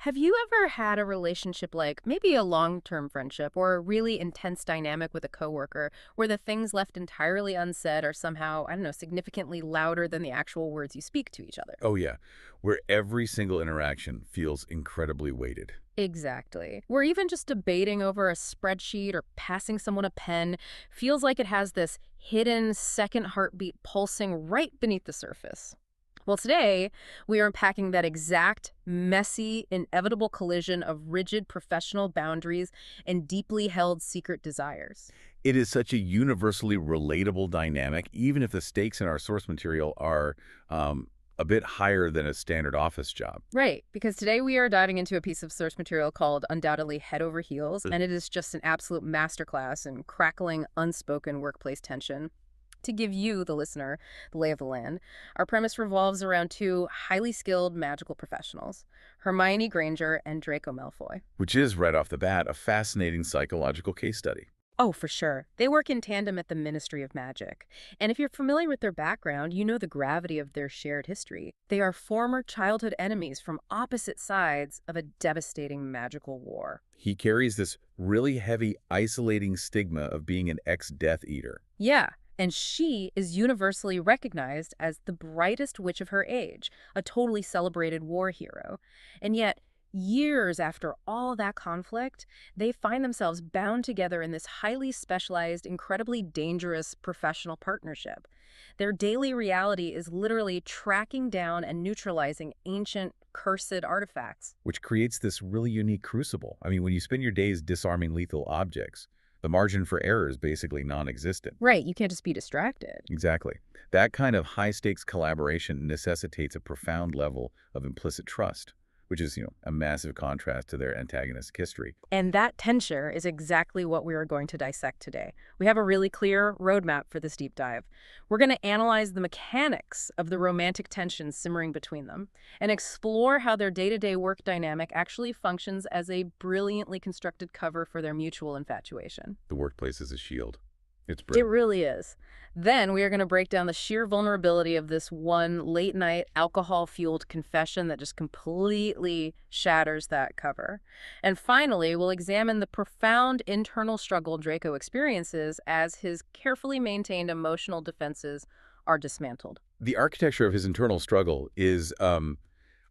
Have you ever had a relationship like maybe a long-term friendship or a really intense dynamic with a coworker where the things left entirely unsaid are somehow, I don't know, significantly louder than the actual words you speak to each other? Oh, yeah, where every single interaction feels incredibly weighted. Exactly. Where even just debating over a spreadsheet or passing someone a pen feels like it has this hidden second heartbeat pulsing right beneath the surface. Well, today, we are unpacking that exact, messy, inevitable collision of rigid professional boundaries and deeply held secret desires. It is such a universally relatable dynamic, even if the stakes in our source material are a bit higher than a standard office job. Right, because today we are diving into a piece of source material called undoubtedly Head Over Heels, and it is just an absolute masterclass in crackling, unspoken workplace tension. To give you, the listener, the lay of the land, our premise revolves around two highly skilled magical professionals, Hermione Granger and Draco Malfoy. Which is, right off the bat, a fascinating psychological case study. Oh, for sure. They work in tandem at the Ministry of Magic. And if you're familiar with their background, you know the gravity of their shared history. They are former childhood enemies from opposite sides of a devastating magical war. He carries this really heavy, isolating stigma of being an ex-Death Eater. Yeah, and she is universally recognized as the brightest witch of her age, a totally celebrated war hero. And yet, years after all that conflict, they find themselves bound together in this highly specialized, incredibly dangerous professional partnership. Their daily reality is literally tracking down and neutralizing ancient, cursed artifacts. Which creates this really unique crucible. I mean, when you spend your days disarming lethal objects, the margin for error is basically non-existent. Right, you can't just be distracted. Exactly. That kind of high-stakes collaboration necessitates a profound level of implicit trust, which is, a massive contrast to their antagonistic history. And that tension is exactly what we are going to dissect today. We have a really clear roadmap for this deep dive. We're going to analyze the mechanics of the romantic tension simmering between them and explore how their day-to-day work dynamic actually functions as a brilliantly constructed cover for their mutual infatuation. The workplace is a shield. It's It brilliant. really is. Then we are going to break down the sheer vulnerability of this one late-night, alcohol-fueled confession that just completely shatters that cover. And finally, we'll examine the profound internal struggle Draco experiences as his carefully maintained emotional defenses are dismantled. The architecture of his internal struggle is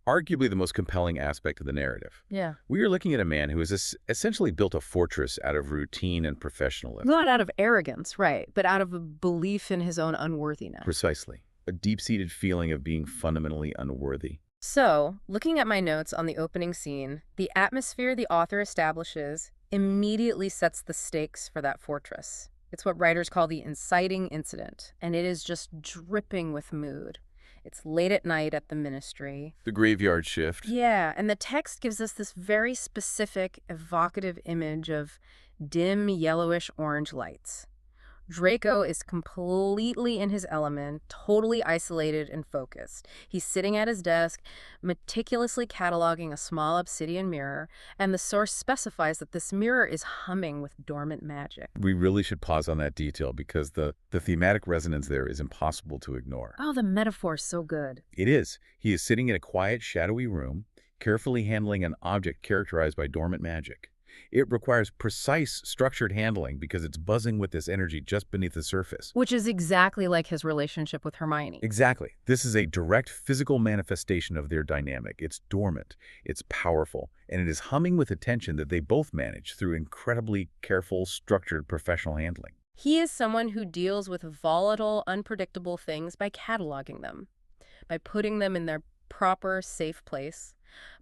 arguably the most compelling aspect of the narrative. Yeah. We are looking at a man who has essentially built a fortress out of routine and professionalism. Not out of arrogance, right, but out of a belief in his own unworthiness. Precisely. A deep-seated feeling of being fundamentally unworthy. So, looking at my notes on the opening scene, the atmosphere the author establishes immediately sets the stakes for that fortress. It's what writers call the inciting incident, and it is just dripping with mood. It's late at night at the ministry. The graveyard shift. Yeah, and the text gives us this very specific, evocative image of dim yellowish orange lights. Draco is completely in his element, totally isolated and focused. He's sitting at his desk, meticulously cataloging a small obsidian mirror, and the source specifies that this mirror is humming with dormant magic. We really should pause on that detail because the thematic resonance there is impossible to ignore. Oh, the metaphor's so good. It is. He is sitting in a quiet, shadowy room, carefully handling an object characterized by dormant magic. It requires precise, structured handling because it's buzzing with this energy just beneath the surface. Which is exactly like his relationship with Hermione. Exactly. This is a direct physical manifestation of their dynamic. It's dormant, it's powerful, and it is humming with attention that they both manage through incredibly careful, structured professional handling. He is someone who deals with volatile, unpredictable things by cataloging them, by putting them in their proper, safe place.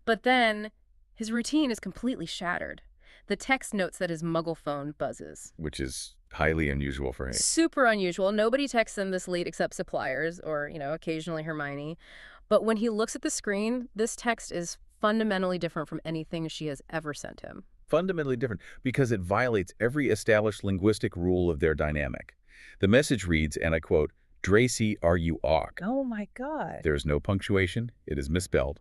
But then, his routine is completely shattered. The text notes that his Muggle phone buzzes. Which is highly unusual for him. Super unusual. Nobody texts him this late except suppliers or, occasionally Hermione. But when he looks at the screen, this text is fundamentally different from anything she has ever sent him. Fundamentally different because it violates every established linguistic rule of their dynamic. The message reads, and I quote, "Dracy, are you og?" Oh my God. There is no punctuation. It is misspelled.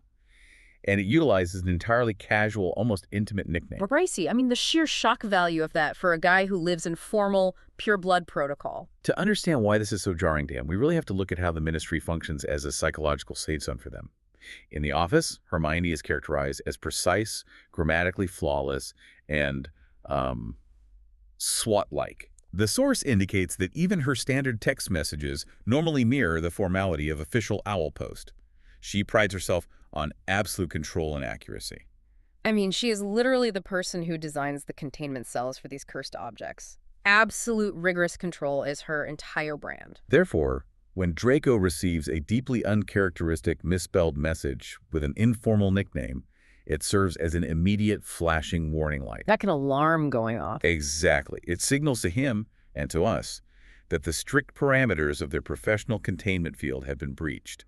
And it utilizes an entirely casual, almost intimate nickname. Bracy, the sheer shock value of that for a guy who lives in formal, pure-blood protocol. To understand why this is so jarring to him, we really have to look at how the ministry functions as a psychological safe zone for them. In the office, Hermione is characterized as precise, grammatically flawless, and, SWAT-like. The source indicates that even her standard text messages normally mirror the formality of official owl post. She prides herself on absolute control and accuracy. I mean, she is literally the person who designs the containment cells for these cursed objects. Absolute rigorous control is her entire brand. Therefore, when Draco receives a deeply uncharacteristic misspelled message with an informal nickname, it serves as an immediate flashing warning light. Like an alarm going off. Exactly. It signals to him, and to us, that the strict parameters of their professional containment field have been breached.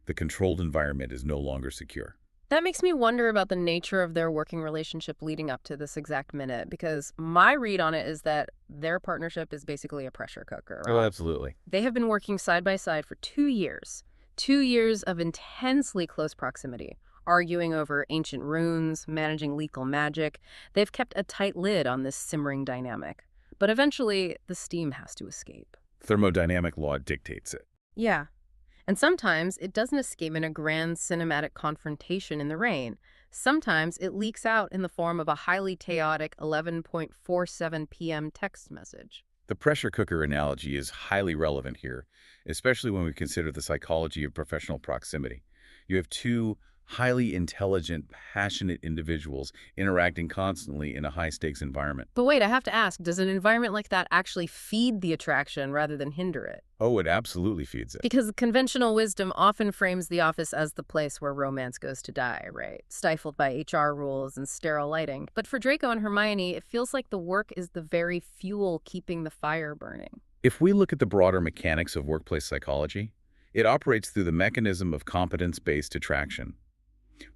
The controlled environment is no longer secure. That makes me wonder about the nature of their working relationship leading up to this exact minute, because my read on it is that their partnership is basically a pressure cooker. Right? Oh, absolutely. They have been working side by side for 2 years. 2 years of intensely close proximity, arguing over ancient runes, managing lethal magic. They've kept a tight lid on this simmering dynamic. But eventually, the steam has to escape. Thermodynamic law dictates it. Yeah. And sometimes it doesn't escape in a grand cinematic confrontation in the rain. Sometimes it leaks out in the form of a highly chaotic 11:47 p.m. text message. The pressure cooker analogy is highly relevant here, especially when we consider the psychology of professional proximity. You have two highly intelligent, passionate individuals interacting constantly in a high-stakes environment. But wait, I have to ask, does an environment like that actually feed the attraction rather than hinder it? Oh, it absolutely feeds it. Because conventional wisdom often frames the office as the place where romance goes to die, right? Stifled by HR rules and sterile lighting. But for Draco and Hermione, it feels like the work is the very fuel keeping the fire burning. If we look at the broader mechanics of workplace psychology, it operates through the mechanism of competence-based attraction.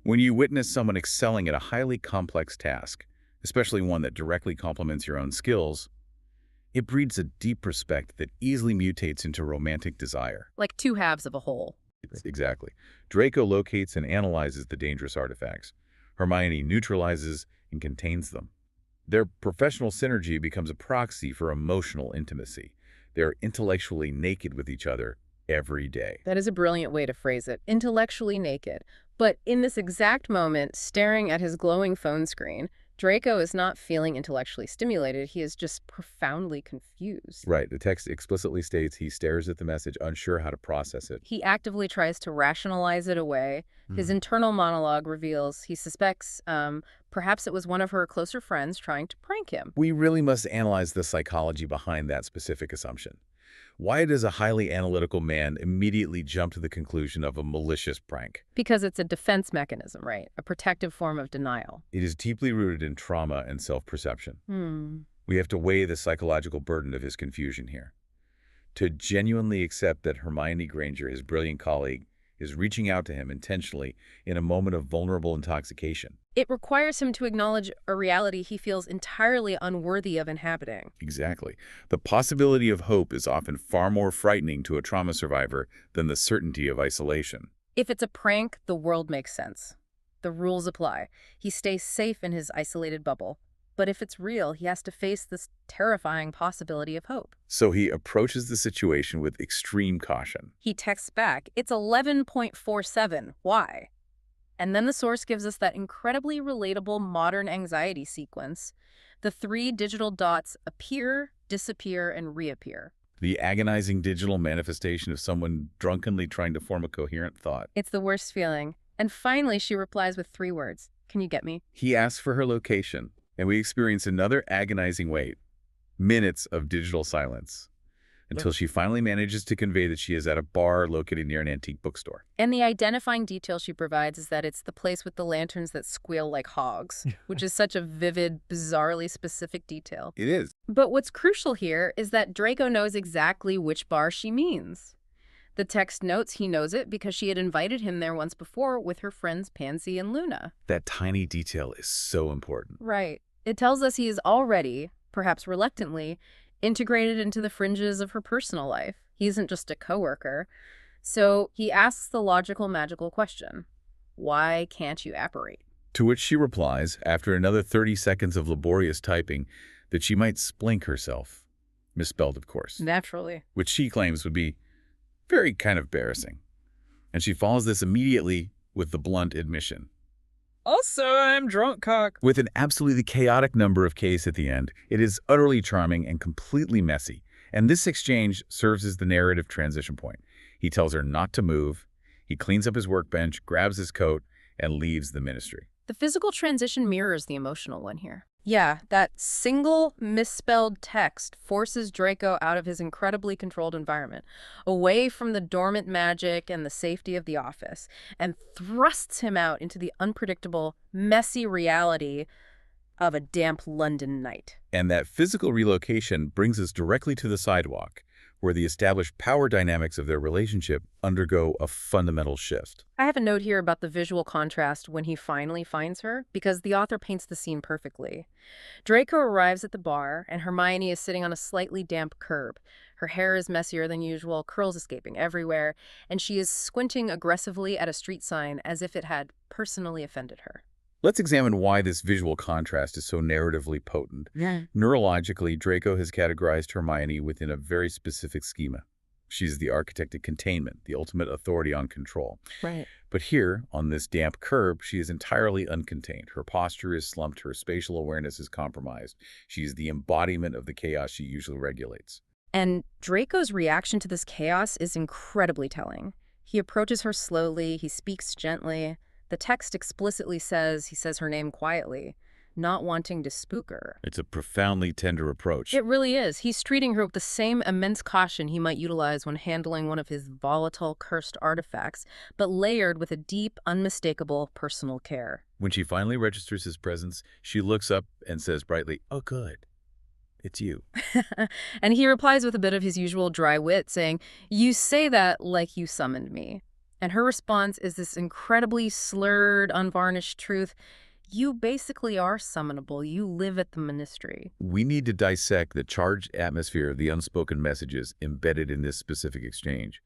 When you witness someone excelling at a highly complex task, especially one that directly complements your own skills, it breeds a deep respect that easily mutates into romantic desire. Like two halves of a whole. Exactly. Draco locates and analyzes the dangerous artifacts. Hermione neutralizes and contains them. Their professional synergy becomes a proxy for emotional intimacy. They're intellectually naked with each other every day. That is a brilliant way to phrase it. Intellectually naked. But in this exact moment, staring at his glowing phone screen, Draco is not feeling intellectually stimulated. He is just profoundly confused. Right. The text explicitly states he stares at the message, unsure how to process it. He actively tries to rationalize it away. His internal monologue reveals he suspects perhaps it was one of her closer friends trying to prank him. We really must analyze the psychology behind that specific assumption. Why does a highly analytical man immediately jump to the conclusion of a malicious prank? Because it's a defense mechanism, right? A protective form of denial. It is deeply rooted in trauma and self-perception. We have to weigh the psychological burden of his confusion here. To genuinely accept that Hermione Granger, his brilliant colleague, is reaching out to him intentionally in a moment of vulnerable intoxication. It requires him to acknowledge a reality he feels entirely unworthy of inhabiting. Exactly. The possibility of hope is often far more frightening to a trauma survivor than the certainty of isolation. If it's a prank, the world makes sense. The rules apply. He stays safe in his isolated bubble. But if it's real, he has to face this terrifying possibility of hope. So he approaches the situation with extreme caution. He texts back, "It's 11:47. Why?" And then the source gives us that incredibly relatable modern anxiety sequence. The 3 digital dots appear, disappear, and reappear. The agonizing digital manifestation of someone drunkenly trying to form a coherent thought. It's the worst feeling. And finally, she replies with 3 words. "Can you get me?" He asks for her location, and we experience another agonizing wait. Minutes of digital silence. Until she finally manages to convey that she is at a bar located near an antique bookstore. And the identifying detail she provides is that it's the place with the lanterns that squeal like hogs, which is such a vivid, bizarrely specific detail. It is. But what's crucial here is that Draco knows exactly which bar she means. The text notes he knows it because she had invited him there once before with her friends Pansy and Luna. That tiny detail is so important. Right. It tells us he is already, perhaps reluctantly, integrated into the fringes of her personal life. He isn't just a coworker. So he asks the logical, magical question, why can't you apparate? To which she replies, after another 30 seconds of laborious typing, that she might splink herself. Misspelled, of course. Naturally. Which she claims would be very kind of embarrassing. And she follows this immediately with the blunt admission. Also, I'm drunk, cock. With an absolutely chaotic number of Ks at the end, it is utterly charming and completely messy. And this exchange serves as the narrative transition point. He tells her not to move, he cleans up his workbench, grabs his coat, and leaves the ministry. The physical transition mirrors the emotional one here. Yeah, that single misspelled text forces Draco out of his incredibly controlled environment, away from the dormant magic and the safety of the office, and thrusts him out into the unpredictable, messy reality of a damp London night. And that physical relocation brings us directly to the sidewalk, where the established power dynamics of their relationship undergo a fundamental shift. I have a note here about the visual contrast when he finally finds her, because the author paints the scene perfectly. Draco arrives at the bar, and Hermione is sitting on a slightly damp curb. Her hair is messier than usual, curls escaping everywhere, and she is squinting aggressively at a street sign as if it had personally offended her. Let's examine why this visual contrast is so narratively potent. Yeah. Neurologically, Draco has categorized Hermione within a very specific schema. She's the architect of containment, the ultimate authority on control. Right. But here, on this damp curb, she is entirely uncontained. Her posture is slumped, her spatial awareness is compromised. She is the embodiment of the chaos she usually regulates. And Draco's reaction to this chaos is incredibly telling. He approaches her slowly, he speaks gently. The text explicitly says he says her name quietly, not wanting to spook her. It's a profoundly tender approach. It really is. He's treating her with the same immense caution he might utilize when handling one of his volatile, cursed artifacts, but layered with a deep, unmistakable personal care. When she finally registers his presence, she looks up and says brightly, "Oh, good. It's you." And he replies with a bit of his usual dry wit, saying, "You say that like you summoned me." And her response is this incredibly slurred, unvarnished truth. You basically are summonable. You live at the ministry. We need to dissect the charged atmosphere of the unspoken messages embedded in this specific exchange.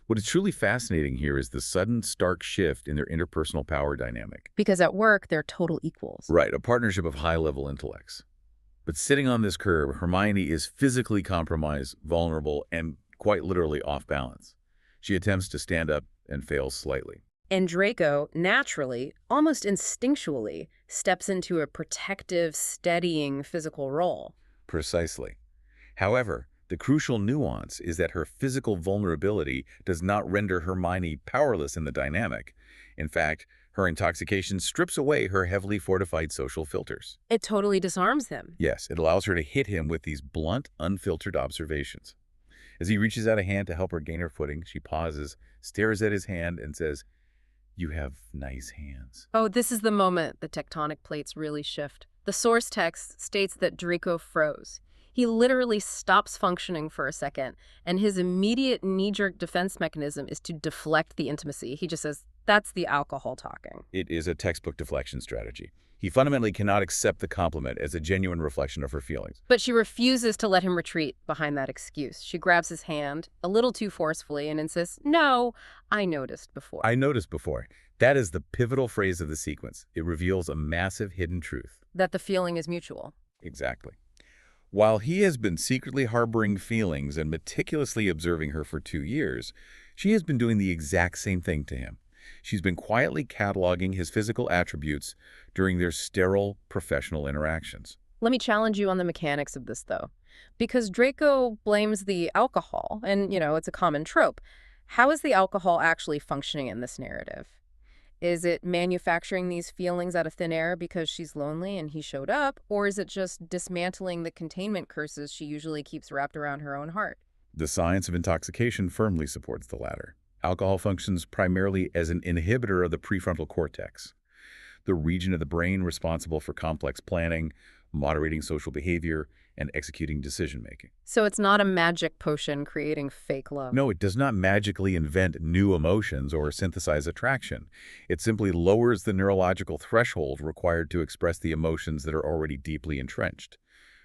What is truly fascinating here is the sudden, stark shift in their interpersonal power dynamic. Because at work, they're total equals. Right, a partnership of high-level intellects. But sitting on this curb, Hermione is physically compromised, vulnerable, and quite literally off balance. She attempts to stand up and fails slightly. And Draco, naturally, almost instinctually, steps into a protective, steadying physical role. Precisely. However, the crucial nuance is that her physical vulnerability does not render Hermione powerless in the dynamic. In fact, her intoxication strips away her heavily fortified social filters. It totally disarms him. Yes, it allows her to hit him with these blunt, unfiltered observations. As he reaches out a hand to help her gain her footing, she pauses, stares at his hand, and says, "You have nice hands." Oh, this is the moment the tectonic plates really shift. The source text states that Draco froze. He literally stops functioning for a second, and his immediate knee-jerk defense mechanism is to deflect the intimacy. He just says, "That's the alcohol talking." It is a textbook deflection strategy. He fundamentally cannot accept the compliment as a genuine reflection of her feelings. But she refuses to let him retreat behind that excuse. She grabs his hand, a little too forcefully, and insists, "No, I noticed before." I noticed before. That is the pivotal phrase of the sequence. It reveals a massive hidden truth. That the feeling is mutual. Exactly. While he has been secretly harboring feelings and meticulously observing her for 2 years, she has been doing the exact same thing to him. She's been quietly cataloging his physical attributes during their sterile professional interactions. Let me challenge you on the mechanics of this, though. Because Draco blames the alcohol, and, it's a common trope. How is the alcohol actually functioning in this narrative? Is it manufacturing these feelings out of thin air because she's lonely and he showed up, or is it just dismantling the containment curses she usually keeps wrapped around her own heart? The science of intoxication firmly supports the latter. Alcohol functions primarily as an inhibitor of the prefrontal cortex, the region of the brain responsible for complex planning, moderating social behavior, and executing decision-making. So it's not a magic potion creating fake love. No, it does not magically invent new emotions or synthesize attraction. It simply lowers the neurological threshold required to express the emotions that are already deeply entrenched.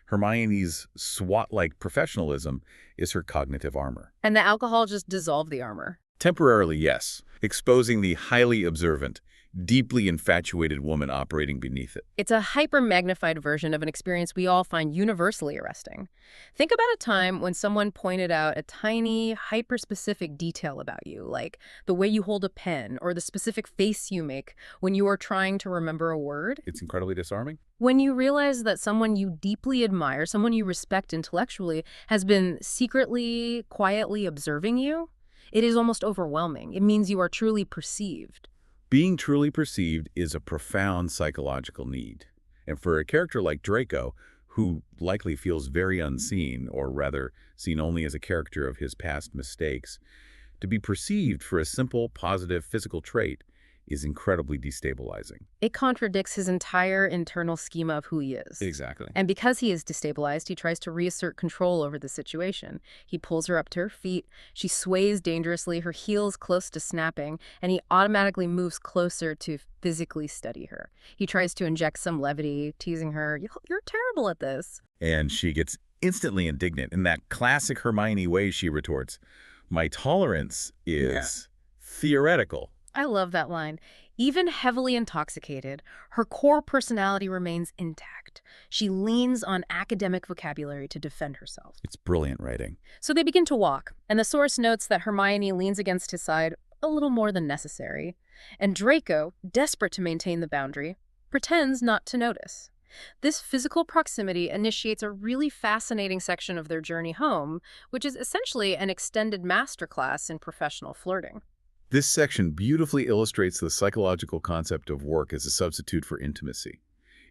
Hermione's SWAT-like professionalism is her cognitive armor. And the alcohol just dissolved the armor. Temporarily, yes, exposing the highly observant, deeply infatuated woman operating beneath it. It's a hyper-magnified version of an experience we all find universally arresting. Think about a time when someone pointed out a tiny, hyper-specific detail about you, like the way you hold a pen or the specific face you make when you are trying to remember a word. It's incredibly disarming. When you realize that someone you deeply admire, someone you respect intellectually, has been secretly, quietly observing you, it is almost overwhelming. It means you are truly perceived. Being truly perceived is a profound psychological need. And for a character like Draco, who likely feels very unseen, or rather seen only as a character of his past mistakes, to be perceived for a simple, positive physical trait is incredibly destabilizing. It contradicts his entire internal schema of who he is. Exactly. And because he is destabilized, he tries to reassert control over the situation. He pulls her up to her feet, she sways dangerously, her heels close to snapping, and he automatically moves closer to physically study her. He tries to inject some levity, teasing her, "You're terrible at this." And she gets instantly indignant. In that classic Hermione way, she retorts, "My tolerance is theoretical." I love that line. Even heavily intoxicated, her core personality remains intact. She leans on academic vocabulary to defend herself. It's brilliant writing. So they begin to walk, and the source notes that Hermione leans against his side a little more than necessary. And Draco, desperate to maintain the boundary, pretends not to notice. This physical proximity initiates a really fascinating section of their journey home, which is essentially an extended masterclass in professional flirting. This section beautifully illustrates the psychological concept of work as a substitute for intimacy.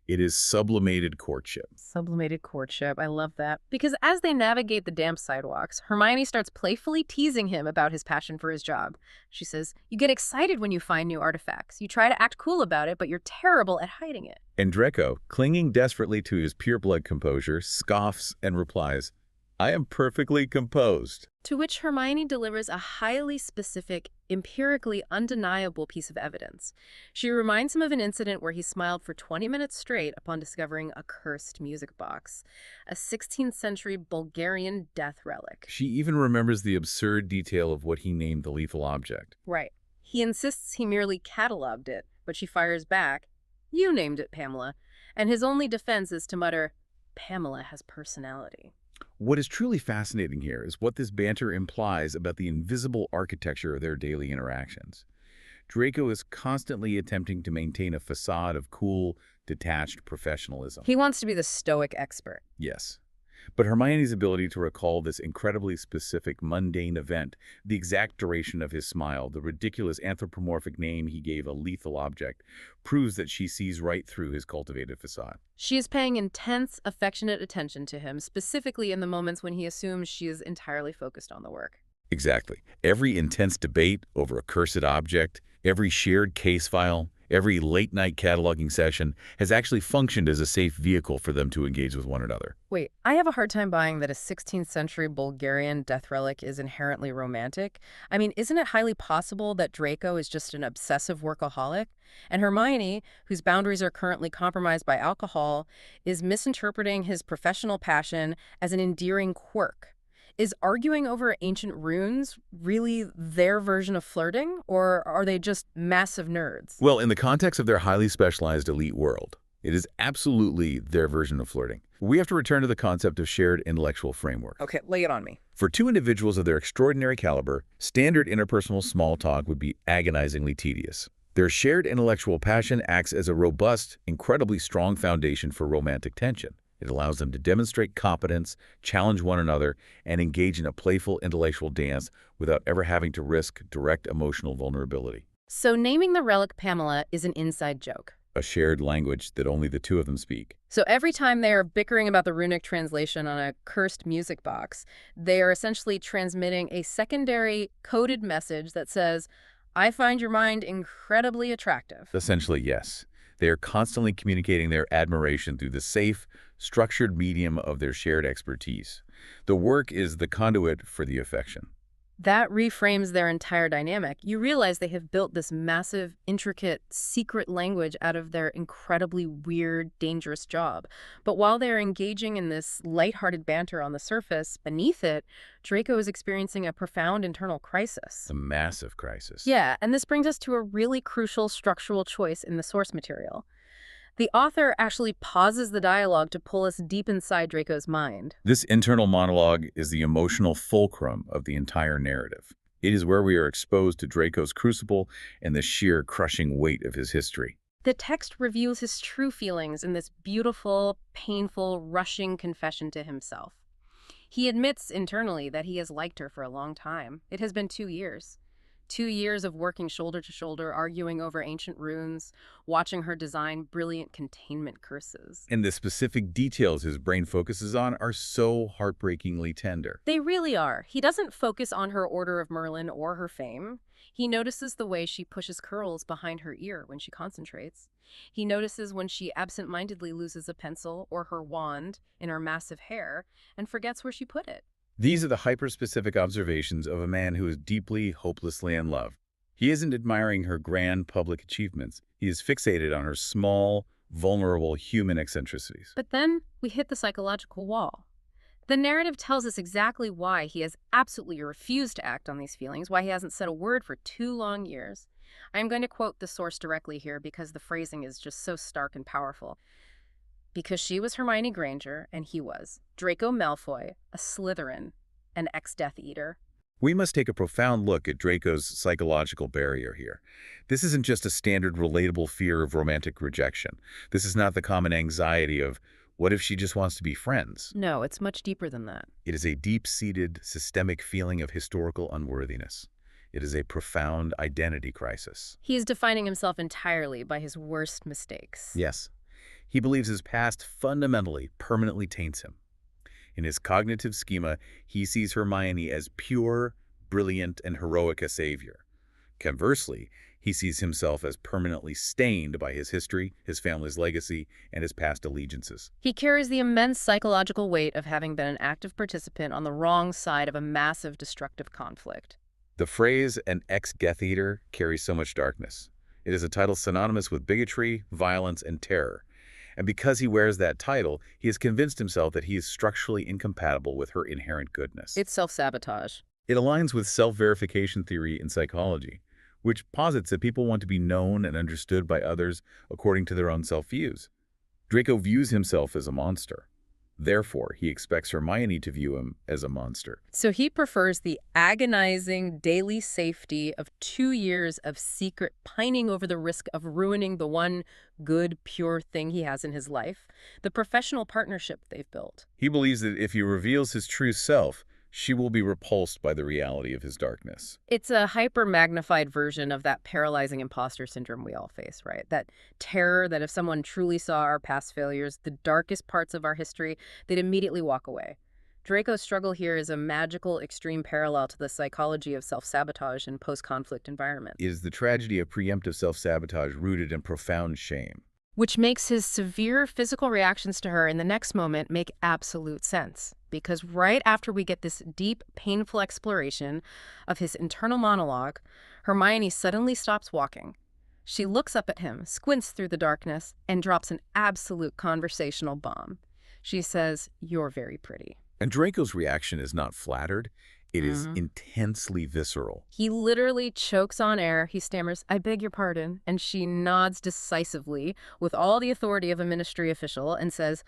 It is sublimated courtship. Sublimated courtship, I love that. Because as they navigate the damp sidewalks, Hermione starts playfully teasing him about his passion for his job. She says, "You get excited when you find new artifacts. You try to act cool about it, but you're terrible at hiding it." And Draco, clinging desperately to his pureblood composure, scoffs and replies, "I am perfectly composed." To which Hermione delivers a highly specific, empirically undeniable piece of evidence. She reminds him of an incident where he smiled for 20 minutes straight upon discovering a cursed music box, a 16th century Bulgarian death relic. She even remembers the absurd detail of what he named the lethal object. Right. He insists he merely catalogued it, but she fires back, "You named it, Pamela." And his only defense is to mutter, "Pamela has personality." What is truly fascinating here is what this banter implies about the invisible architecture of their daily interactions. Draco is constantly attempting to maintain a facade of cool, detached professionalism. He wants to be the stoic expert. Yes. But Hermione's ability to recall this incredibly specific, mundane event, the exact duration of his smile, the ridiculous anthropomorphic name he gave a lethal object, proves that she sees right through his cultivated facade. She is paying intense, affectionate attention to him, specifically in the moments when he assumes she is entirely focused on the work. Exactly. Every intense debate over a cursed object, every shared case file, every late-night cataloging session has actually functioned as a safe vehicle for them to engage with one another. Wait, I have a hard time buying that a 16th century Bulgarian death relic is inherently romantic. I mean, isn't it highly possible that Draco is just an obsessive workaholic? And Hermione, whose boundaries are currently compromised by alcohol, is misinterpreting his professional passion as an endearing quirk. Is arguing over ancient runes really their version of flirting, or are they just massive nerds? Well, in the context of their highly specialized elite world, it is absolutely their version of flirting. We have to return to the concept of shared intellectual framework. Okay, lay it on me. For two individuals of their extraordinary caliber, standard interpersonal small talk would be agonizingly tedious. Their shared intellectual passion acts as a robust, incredibly strong foundation for romantic tension. It allows them to demonstrate competence, challenge one another, and engage in a playful intellectual dance without ever having to risk direct emotional vulnerability. So naming the relic Pamela is an inside joke. A shared language that only the two of them speak. So every time they are bickering about the runic translation on a cursed music box, they are essentially transmitting a secondary coded message that says, "I find your mind incredibly attractive." Essentially, yes. They are constantly communicating their admiration through the safe, structured medium of their shared expertise. The work is the conduit for the affection. That reframes their entire dynamic. You realize they have built this massive, intricate, secret language out of their incredibly weird, dangerous job. But while they're engaging in this lighthearted banter on the surface, beneath it, Draco is experiencing a profound internal crisis. A massive crisis. Yeah, and this brings us to a really crucial structural choice in the source material. The author actually pauses the dialogue to pull us deep inside Draco's mind. This internal monologue is the emotional fulcrum of the entire narrative. It is where we are exposed to Draco's crucible and the sheer crushing weight of his history. The text reveals his true feelings in this beautiful, painful, rushing confession to himself. He admits internally that he has liked her for a long time. It has been 2 years. 2 years of working shoulder to shoulder, arguing over ancient runes, watching her design brilliant containment curses. And the specific details his brain focuses on are so heartbreakingly tender. They really are. He doesn't focus on her Order of Merlin or her fame. He notices the way she pushes curls behind her ear when she concentrates. He notices when she absent-mindedly loses a pencil or her wand in her massive hair and forgets where she put it. These are the hyper-specific observations of a man who is deeply, hopelessly in love. He isn't admiring her grand public achievements. He is fixated on her small, vulnerable human eccentricities. But then we hit the psychological wall. The narrative tells us exactly why he has absolutely refused to act on these feelings, why he hasn't said a word for 2 long years. I'm going to quote the source directly here because the phrasing is just so stark and powerful. Because she was Hermione Granger, and he was Draco Malfoy, a Slytherin, an ex-Death Eater. We must take a profound look at Draco's psychological barrier here. This isn't just a standard relatable fear of romantic rejection. This is not the common anxiety of, what if she just wants to be friends? No, it's much deeper than that. It is a deep-seated, systemic feeling of historical unworthiness. It is a profound identity crisis. He is defining himself entirely by his worst mistakes. Yes. He believes his past fundamentally, permanently taints him. In his cognitive schema, he sees Hermione as pure, brilliant, and heroic a savior. Conversely, he sees himself as permanently stained by his history, his family's legacy, and his past allegiances. He carries the immense psychological weight of having been an active participant on the wrong side of a massive destructive conflict. The phrase, an ex-Death Eater, carries so much darkness. It is a title synonymous with bigotry, violence, and terror. And because he wears that title, he has convinced himself that he is structurally incompatible with her inherent goodness. It's self-sabotage. It aligns with self-verification theory in psychology, which posits that people want to be known and understood by others according to their own self-views. Draco views himself as a monster. Therefore, he expects Hermione to view him as a monster. So he prefers the agonizing daily safety of 2 years of secret pining over the risk of ruining the one good, pure thing he has in his life, the professional partnership they've built. He believes that if he reveals his true self, she will be repulsed by the reality of his darkness. It's a hyper-magnified version of that paralyzing imposter syndrome we all face, right? That terror that if someone truly saw our past failures, the darkest parts of our history, they'd immediately walk away. Draco's struggle here is a magical, extreme parallel to the psychology of self-sabotage in post-conflict environments. It is the tragedy of preemptive self-sabotage rooted in profound shame. Which makes his severe physical reactions to her in the next moment make absolute sense. Because right after we get this deep, painful exploration of his internal monologue, Hermione suddenly stops walking. She looks up at him, squints through the darkness, and drops an absolute conversational bomb. She says, "You're very pretty." And Draco's reaction is not flattered. It is intensely visceral. He literally chokes on air. He stammers, "I beg your pardon." And she nods decisively with all the authority of a ministry official and says,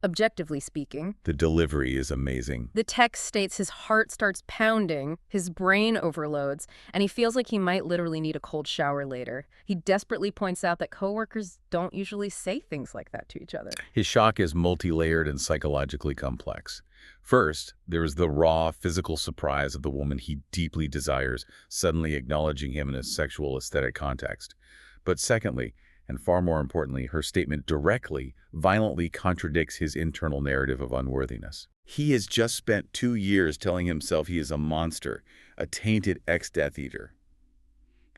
"Objectively speaking." The delivery is amazing. The text states his heart starts pounding, his brain overloads, and he feels like he might literally need a cold shower later. He desperately points out that coworkers don't usually say things like that to each other. His shock is multi-layered and psychologically complex. First, there is the raw, physical surprise of the woman he deeply desires suddenly acknowledging him in a sexual aesthetic context. But secondly, and far more importantly, her statement directly, violently contradicts his internal narrative of unworthiness. He has just spent 2 years telling himself he is a monster, a tainted ex-Death Eater.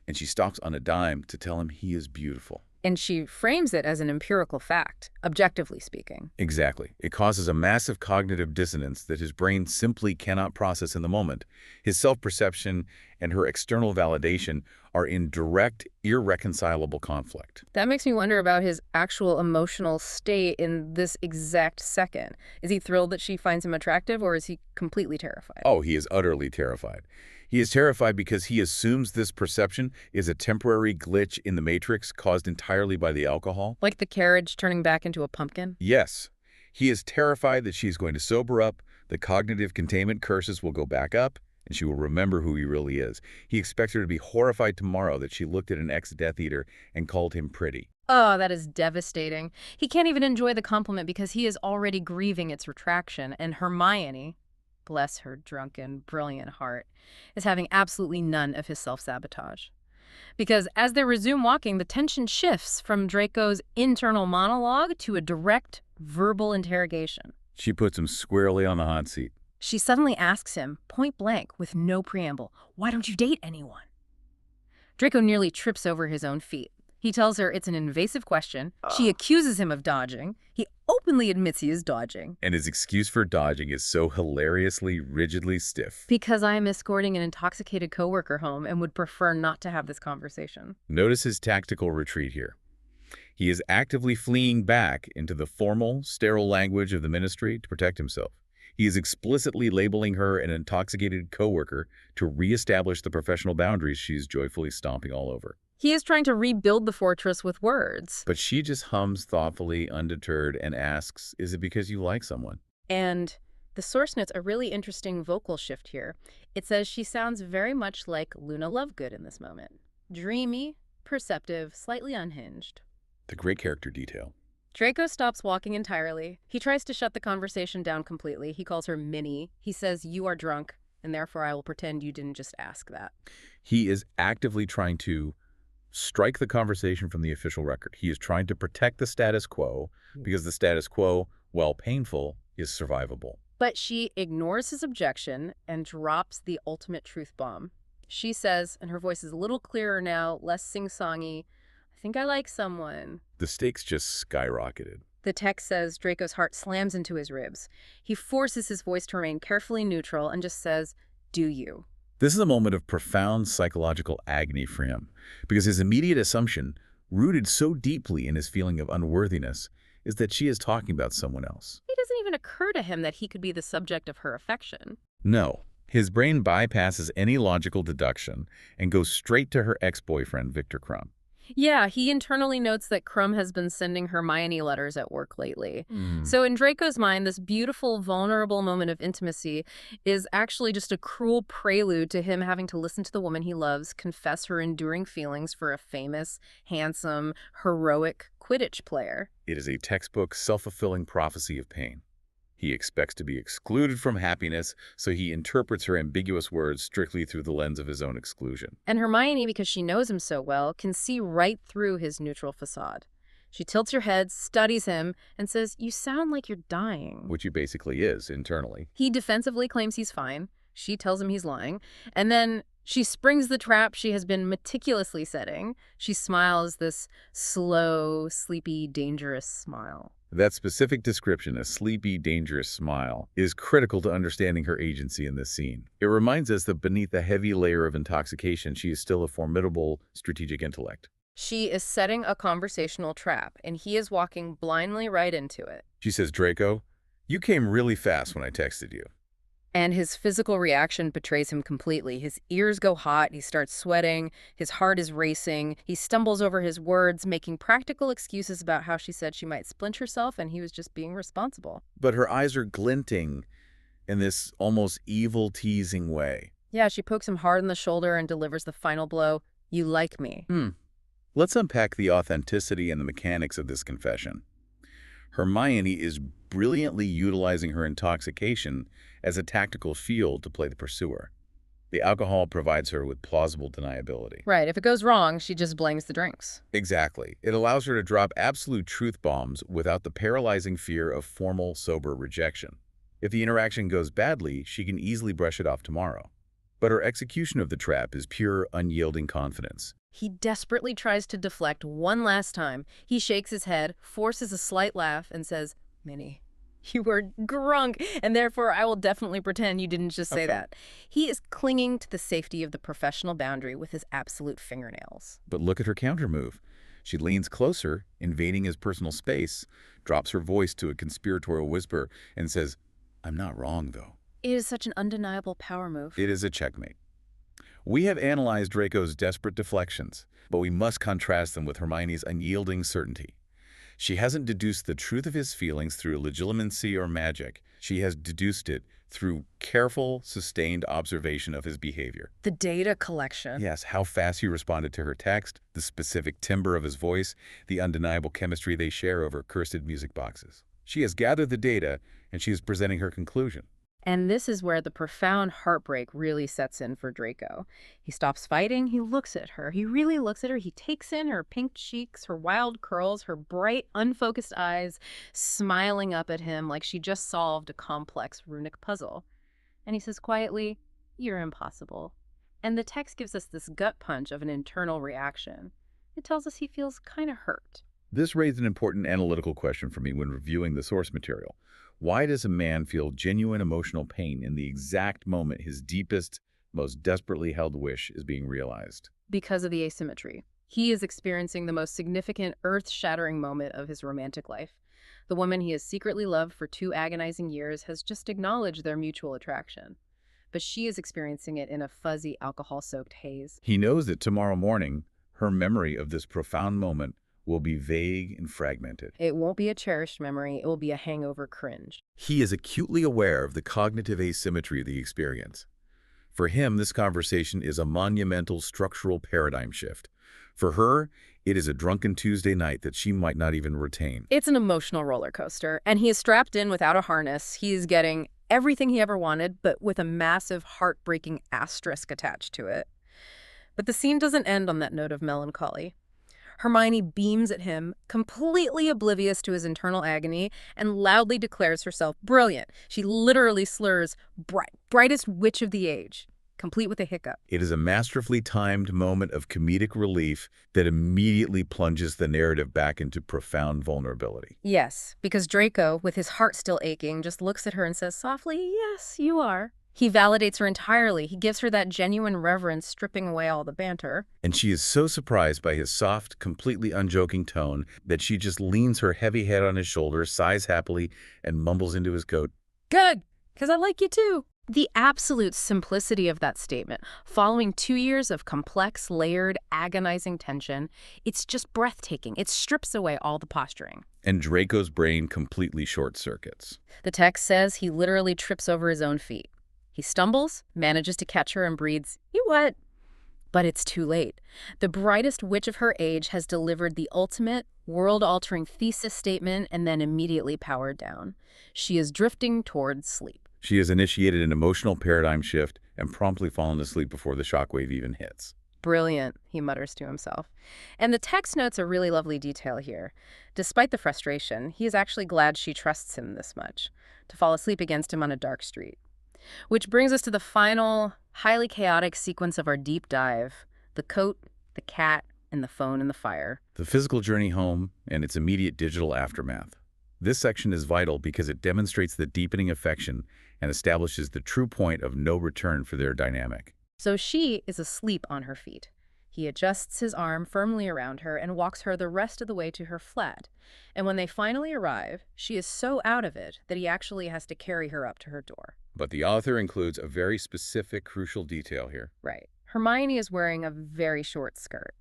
And she stops on a dime to tell him he is beautiful. And she frames it as an empirical fact, objectively speaking. Exactly. It causes a massive cognitive dissonance that his brain simply cannot process in the moment. His self-perception and her external validation are in direct, irreconcilable conflict. That makes me wonder about his actual emotional state in this exact second. Is he thrilled that she finds him attractive, or is he completely terrified? Oh, he is utterly terrified. He is terrified because he assumes this perception is a temporary glitch in the matrix caused entirely by the alcohol. Like the carriage turning back into a pumpkin? Yes. He is terrified that she's going to sober up, the cognitive containment curses will go back up, and she will remember who he really is. He expects her to be horrified tomorrow that she looked at an ex-Death Eater and called him pretty. Oh, that is devastating. He can't even enjoy the compliment because he is already grieving its retraction, and Hermione, bless her drunken, brilliant heart, is having absolutely none of his self-sabotage. Because as they resume walking, the tension shifts from Draco's internal monologue to a direct verbal interrogation. She puts him squarely on the hot seat. She suddenly asks him, point blank, with no preamble, "Why don't you date anyone?" Draco nearly trips over his own feet. He tells her it's an invasive question. She accuses him of dodging. He openly admits he is dodging. And his excuse for dodging is so hilariously, rigidly stiff. Because I am escorting an intoxicated coworker home and would prefer not to have this conversation. Notice his tactical retreat here. He is actively fleeing back into the formal, sterile language of the ministry to protect himself. He is explicitly labeling her an intoxicated coworker to reestablish the professional boundaries she is joyfully stomping all over. He is trying to rebuild the fortress with words. But she just hums thoughtfully, undeterred, and asks, is it because you like someone? And the source notes a really interesting vocal shift here. It says she sounds very much like Luna Lovegood in this moment. Dreamy, perceptive, slightly unhinged. The great character detail. Draco stops walking entirely. He tries to shut the conversation down completely. He calls her Minnie. He says, "You are drunk, and therefore I will pretend you didn't just ask that." He is actively trying to strike the conversation from the official record. He is trying to protect the status quo because the status quo, while painful, is survivable. But she ignores his objection and drops the ultimate truth bomb. She says, and her voice is a little clearer now, less sing-songy, "I think I like someone." The stakes just skyrocketed. The text says Draco's heart slams into his ribs. He forces his voice to remain carefully neutral and just says, "Do you?" This is a moment of profound psychological agony for him, because his immediate assumption, rooted so deeply in his feeling of unworthiness, is that she is talking about someone else. It doesn't even occur to him that he could be the subject of her affection. No. His brain bypasses any logical deduction and goes straight to her ex-boyfriend, Victor Crumb. Yeah, he internally notes that Crumb has been sending Hermione letters at work lately. So in Draco's mind, this beautiful, vulnerable moment of intimacy is actually just a cruel prelude to him having to listen to the woman he loves confess her enduring feelings for a famous, handsome, heroic Quidditch player. It is a textbook, self-fulfilling prophecy of pain. He expects to be excluded from happiness, so he interprets her ambiguous words strictly through the lens of his own exclusion. And Hermione, because she knows him so well, can see right through his neutral facade. She tilts her head, studies him, and says, "You sound like you're dying." Which he basically is, internally. He defensively claims he's fine. She tells him he's lying. And then she springs the trap she has been meticulously setting. She smiles this slow, sleepy, dangerous smile. That specific description, a sleepy, dangerous smile, is critical to understanding her agency in this scene. It reminds us that beneath the heavy layer of intoxication, she is still a formidable strategic intellect. She is setting a conversational trap, and he is walking blindly right into it. She says, "Draco, you came really fast when I texted you." And his physical reaction betrays him completely. His ears go hot, he starts sweating, his heart is racing, he stumbles over his words, making practical excuses about how she said she might splint herself and he was just being responsible. But her eyes are glinting in this almost evil, teasing way. Yeah, she pokes him hard in the shoulder and delivers the final blow, "You like me." Let's unpack the authenticity and the mechanics of this confession. Hermione is brilliantly utilizing her intoxication as a tactical field to play the pursuer. The alcohol provides her with plausible deniability. Right, if it goes wrong, she just blames the drinks. Exactly. It allows her to drop absolute truth bombs without the paralyzing fear of formal, sober rejection. If the interaction goes badly, she can easily brush it off tomorrow. But her execution of the trap is pure, unyielding confidence. He desperately tries to deflect one last time. He shakes his head, forces a slight laugh, and says, Minnie, you were drunk, and therefore I will definitely pretend you didn't just say Okay. that. He is clinging to the safety of the professional boundary with his absolute fingernails. But look at her countermove. She leans closer, invading his personal space, drops her voice to a conspiratorial whisper, and says, I'm not wrong, though. It is such an undeniable power move. It is a checkmate. We have analyzed Draco's desperate deflections, but we must contrast them with Hermione's unyielding certainty. She hasn't deduced the truth of his feelings through legitimacy or magic. She has deduced it through careful, sustained observation of his behavior. The data collection. Yes, how fast he responded to her text, the specific timbre of his voice, the undeniable chemistry they share over cursed music boxes. She has gathered the data, and she is presenting her conclusion. And this is where the profound heartbreak really sets in for Draco. He stops fighting, he looks at her. He really looks at her. He takes in her pink cheeks, her wild curls, her bright, unfocused eyes, smiling up at him like she just solved a complex runic puzzle. And he says quietly, You're impossible. And the text gives us this gut punch of an internal reaction. It tells us he feels kind of hurt. This raised an important analytical question for me when reviewing the source material. Why does a man feel genuine emotional pain in the exact moment his deepest, most desperately held wish is being realized? Because of the asymmetry. He is experiencing the most significant, earth-shattering moment of his romantic life. The woman he has secretly loved for 2 agonizing years has just acknowledged their mutual attraction. But she is experiencing it in a fuzzy, alcohol-soaked haze. He knows that tomorrow morning, her memory of this profound moment will be vague and fragmented. It won't be a cherished memory, it will be a hangover cringe. He is acutely aware of the cognitive asymmetry of the experience. For him, this conversation is a monumental structural paradigm shift. For her, it is a drunken Tuesday night that she might not even retain. It's an emotional roller coaster, and he is strapped in without a harness. He is getting everything he ever wanted, but with a massive, heartbreaking asterisk attached to it. But the scene doesn't end on that note of melancholy. Hermione beams at him, completely oblivious to his internal agony, and loudly declares herself brilliant. She literally slurs, brightest witch of the age, complete with a hiccup. It is a masterfully timed moment of comedic relief that immediately plunges the narrative back into profound vulnerability. Yes, because Draco, with his heart still aching, just looks at her and says softly, yes, you are. He validates her entirely. He gives her that genuine reverence, stripping away all the banter. And she is so surprised by his soft, completely unjoking tone that she just leans her heavy head on his shoulder, sighs happily, and mumbles into his coat, Good, because I like you too. The absolute simplicity of that statement, following 2 years of complex, layered, agonizing tension, it's just breathtaking. It strips away all the posturing. and Draco's brain completely short-circuits. The text says he literally trips over his own feet. He stumbles, manages to catch her, and breathes, "You what?" But it's too late. The brightest witch of her age has delivered the ultimate, world-altering thesis statement and then immediately powered down. She is drifting towards sleep. She has initiated an emotional paradigm shift and promptly fallen asleep before the shockwave even hits. Brilliant, he mutters to himself. And the text notes a really lovely detail here. Despite the frustration, he is actually glad she trusts him this much, to fall asleep against him on a dark street. Which brings us to the final, highly chaotic sequence of our deep dive: the coat, the cat, and the phone and the fire. The physical journey home and its immediate digital aftermath. This section is vital because it demonstrates the deepening affection and establishes the true point of no return for their dynamic. So she is asleep on her feet. He adjusts his arm firmly around her and walks her the rest of the way to her flat. And when they finally arrive, she is so out of it that he actually has to carry her up to her door. But the author includes a very specific, crucial detail here. Right. Hermione is wearing a very short skirt.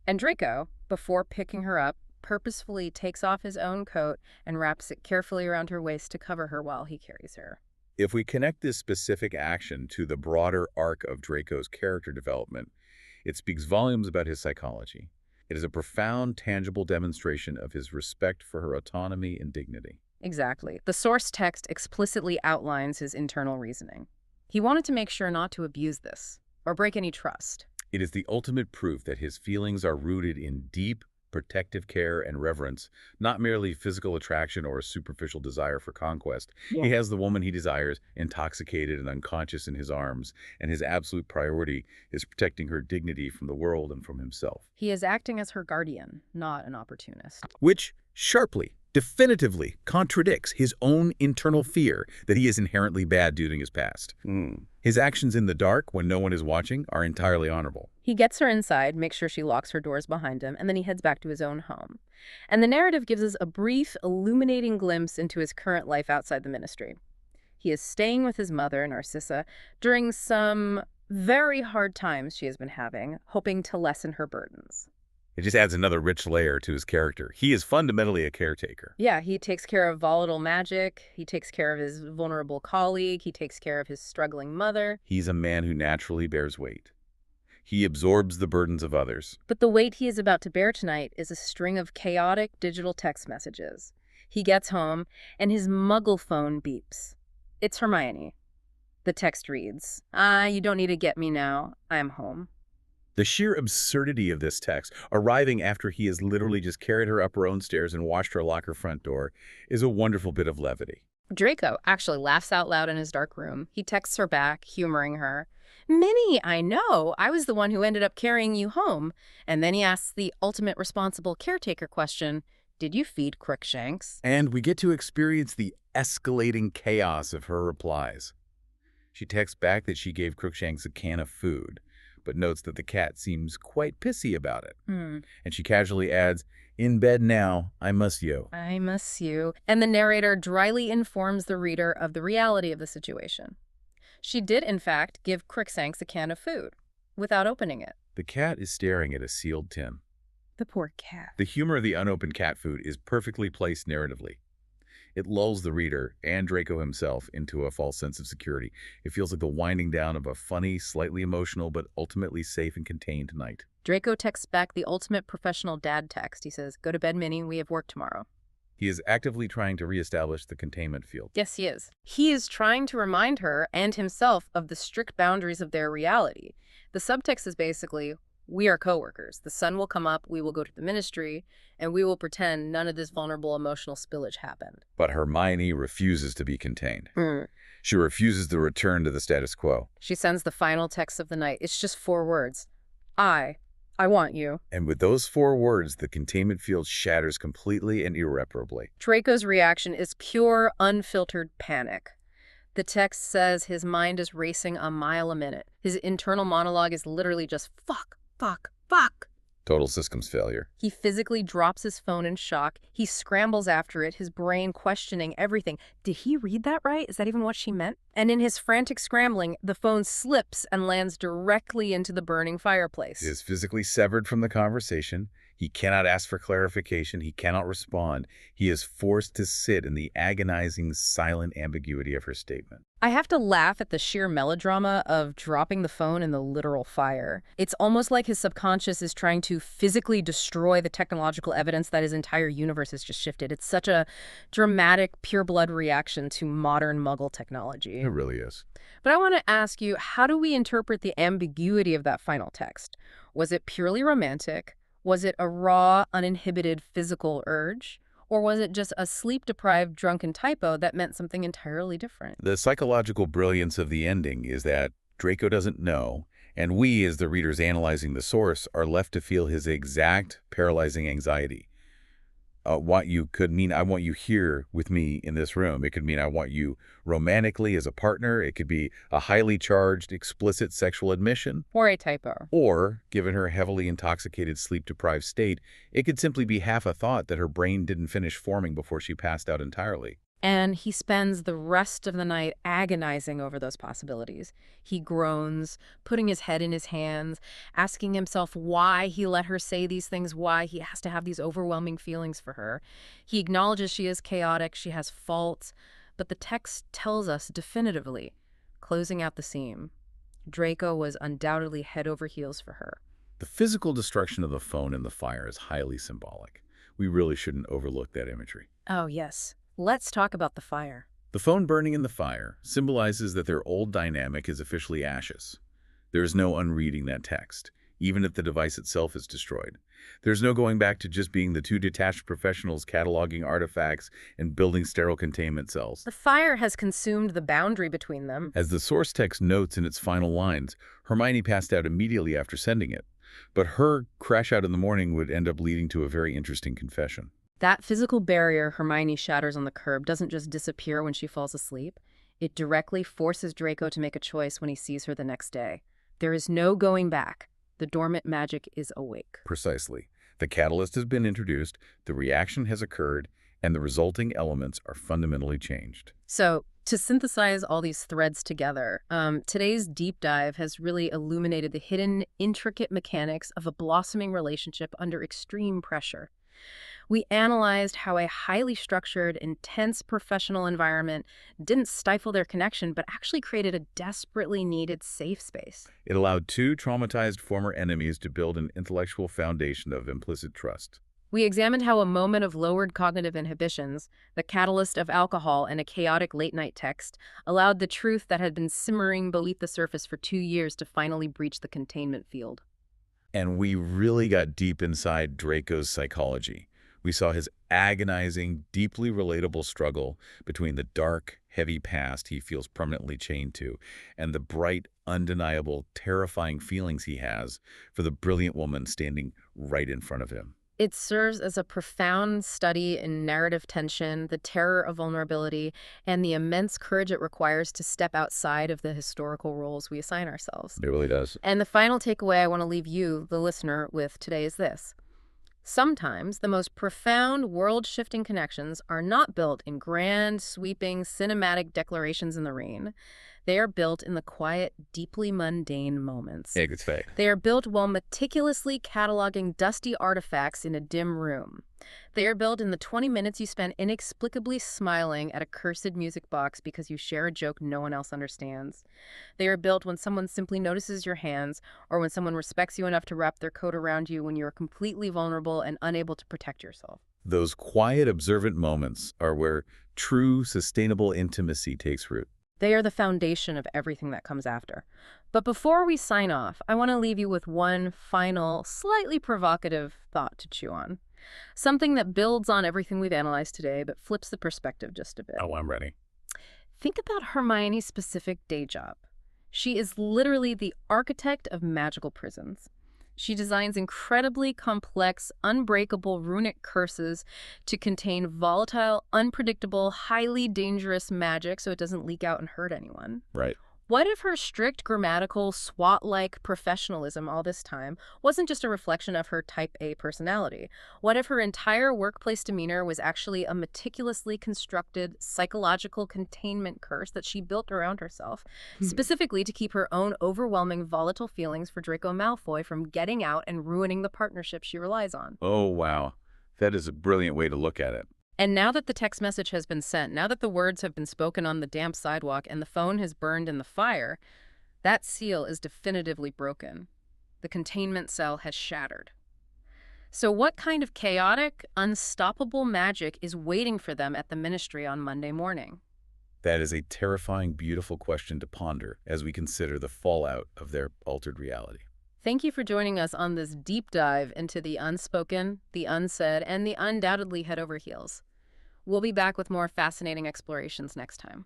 And Draco, before picking her up, purposefully takes off his own coat and wraps it carefully around her waist to cover her while he carries her. If we connect this specific action to the broader arc of Draco's character development, it speaks volumes about his psychology. It is a profound, tangible demonstration of his respect for her autonomy and dignity. Exactly. The source text explicitly outlines his internal reasoning. He wanted to make sure not to abuse this or break any trust. It is the ultimate proof that his feelings are rooted in deep, protective care and reverence, not merely physical attraction or a superficial desire for conquest. He has the woman he desires, intoxicated and unconscious in his arms, and his absolute priority is protecting her dignity from the world and from himself. He is acting as her guardian, not an opportunist. Which sharply, definitively contradicts his own internal fear that he is inherently bad due to his past. His actions in the dark, when no one is watching, are entirely honorable. He gets her inside, makes sure she locks her doors behind him, and then he heads back to his own home. And the narrative gives us a brief, illuminating glimpse into his current life outside the Ministry. He is staying with his mother, Narcissa, during some very hard times she has been having, hoping to lessen her burdens. It just adds another rich layer to his character. He is fundamentally a caretaker. Yeah, he takes care of volatile magic, he takes care of his vulnerable colleague, he takes care of his struggling mother. He's a man who naturally bears weight. He absorbs the burdens of others. But the weight he is about to bear tonight is a string of chaotic digital text messages. He gets home, and his Muggle phone beeps. It's Hermione. The text reads, you don't need to get me now. I am home. The sheer absurdity of this text, arriving after he has literally just carried her up her own stairs and watched her lock her front door, is a wonderful bit of levity. Draco actually laughs out loud in his dark room. He texts her back, humoring her. Minnie, I know. I was the one who ended up carrying you home. And then he asks the ultimate responsible caretaker question, did you feed Crookshanks? And we get to experience the escalating chaos of her replies. She texts back that she gave Crookshanks a can of food, but notes that the cat seems quite pissy about it. And she casually adds, in bed now, I miss you. I miss you. And the narrator dryly informs the reader of the reality of the situation. She did, in fact, give Crookshanks a can of food, without opening it. The cat is staring at a sealed tin. The poor cat. The humor of the unopened cat food is perfectly placed narratively. It lulls the reader, and Draco himself, into a false sense of security. It feels like the winding down of a funny, slightly emotional, but ultimately safe and contained night. Draco texts back the ultimate professional dad text. He says, go to bed, Minnie. We have work tomorrow. He is actively trying to reestablish the containment field. Yes, he is. He is trying to remind her and himself of the strict boundaries of their reality. The subtext is basically, we are coworkers. The sun will come up, we will go to the Ministry, and we will pretend none of this vulnerable emotional spillage happened. But Hermione refuses to be contained. She refuses to return to the status quo. She sends the final text of the night. It's just 4 words. I want you. And with those 4 words, the containment field shatters completely and irreparably. Draco's reaction is pure, unfiltered panic. The text says his mind is racing a mile a minute. His internal monologue is literally just fuck, fuck, fuck. Total systems failure. He physically drops his phone in shock. He scrambles after it, his brain questioning everything. Did he read that right? Is that even what she meant? And in his frantic scrambling, the phone slips and lands directly into the burning fireplace. He is physically severed from the conversation. He cannot ask for clarification. He cannot respond. He is forced to sit in the agonizing, silent ambiguity of her statement. I have to laugh at the sheer melodrama of dropping the phone in the literal fire. It's almost like his subconscious is trying to physically destroy the technological evidence that his entire universe has just shifted. It's such a dramatic, pure-blood reaction to modern Muggle technology. It really is. But I want to ask you, how do we interpret the ambiguity of that final text? Was it purely romantic? Was it a raw, uninhibited physical urge? Or was it just a sleep-deprived, drunken typo that meant something entirely different? The psychological brilliance of the ending is that Draco doesn't know, and we, as the readers analyzing the source, are left to feel his exact paralyzing anxiety. Want you could mean I want you here with me in this room. It could mean I want you romantically as a partner. It could be a highly charged, explicit sexual admission. Or a typo. Or, given her heavily intoxicated, sleep-deprived state, it could simply be half a thought that her brain didn't finish forming before she passed out entirely. And he spends the rest of the night agonizing over those possibilities. He groans, putting his head in his hands, asking himself why he let her say these things, why he has to have these overwhelming feelings for her. He acknowledges she is chaotic, she has faults, but the text tells us definitively, closing out the seam, Draco was undoubtedly head over heels for her. The physical destruction of the phone in the fire is highly symbolic. We really shouldn't overlook that imagery. Oh, yes. Let's talk about the fire. The phone burning in the fire symbolizes that their old dynamic is officially ashes. There is no unreading that text. even if the device itself is destroyed. There's no going back to just being the two detached professionals cataloging artifacts and building sterile containment cells. The fire has consumed the boundary between them. As the source text notes in its final lines, Hermione passed out immediately after sending it. But her crash out in the morning would end up leading to a very interesting confession. That physical barrier Hermione shatters on the curb doesn't just disappear when she falls asleep. It directly forces Draco to make a choice when he sees her the next day. There is no going back. The dormant magic is awake. Precisely. The catalyst has been introduced, the reaction has occurred, and the resulting elements are fundamentally changed. So, to synthesize all these threads together, today's deep dive has really illuminated the hidden, intricate mechanics of a blossoming relationship under extreme pressure. We analyzed how a highly structured, intense professional environment didn't stifle their connection, but actually created a desperately needed safe space. It allowed two traumatized former enemies to build an intellectual foundation of implicit trust. We examined how a moment of lowered cognitive inhibitions, the catalyst of alcohol and a chaotic late-night text, allowed the truth that had been simmering beneath the surface for 2 years to finally breach the containment field. And we really got deep inside Draco's psychology. We saw his agonizing, deeply relatable struggle between the dark, heavy past he feels permanently chained to and the bright, undeniable, terrifying feelings he has for the brilliant woman standing right in front of him. It serves as a profound study in narrative tension, the terror of vulnerability, and the immense courage it requires to step outside of the historical roles we assign ourselves. It really does. And the final takeaway I want to leave you, the listener, with today is this. Sometimes the most profound world-shifting connections are not built in grand, sweeping, cinematic declarations in the rain. They are built in the quiet, deeply mundane moments. Yeah, good fact. They are built while meticulously cataloging dusty artifacts in a dim room. They are built in the 20 minutes you spend inexplicably smiling at a cursed music box because you share a joke no one else understands. They are built when someone simply notices your hands, or when someone respects you enough to wrap their coat around you when you are completely vulnerable and unable to protect yourself. Those quiet, observant moments are where true, sustainable intimacy takes root. They are the foundation of everything that comes after. But before we sign off, I want to leave you with one final, slightly provocative thought to chew on. Something that builds on everything we've analyzed today, but flips the perspective just a bit. Oh, I'm ready. Think about Hermione's specific day job. She is literally the architect of magical prisons. She designs incredibly complex, unbreakable runic curses to contain volatile, unpredictable, highly dangerous magic so it doesn't leak out and hurt anyone. Right. What if her strict grammatical, SWAT-like professionalism all this time wasn't just a reflection of her type A personality? What if her entire workplace demeanor was actually a meticulously constructed psychological containment curse that she built around herself, specifically to keep her own overwhelming volatile feelings for Draco Malfoy from getting out and ruining the partnership she relies on? Oh, wow. That is a brilliant way to look at it. And now that the text message has been sent, now that the words have been spoken on the damp sidewalk and the phone has burned in the fire, that seal is definitively broken. The containment cell has shattered. So what kind of chaotic, unstoppable magic is waiting for them at the Ministry on Monday morning? That is a terrifying, beautiful question to ponder as we consider the fallout of their altered reality. Thank you for joining us on this deep dive into the unspoken, the unsaid, and the undoubtedly head over heels. We'll be back with more fascinating explorations next time.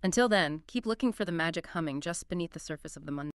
Until then, keep looking for the magic humming just beneath the surface of the mundane.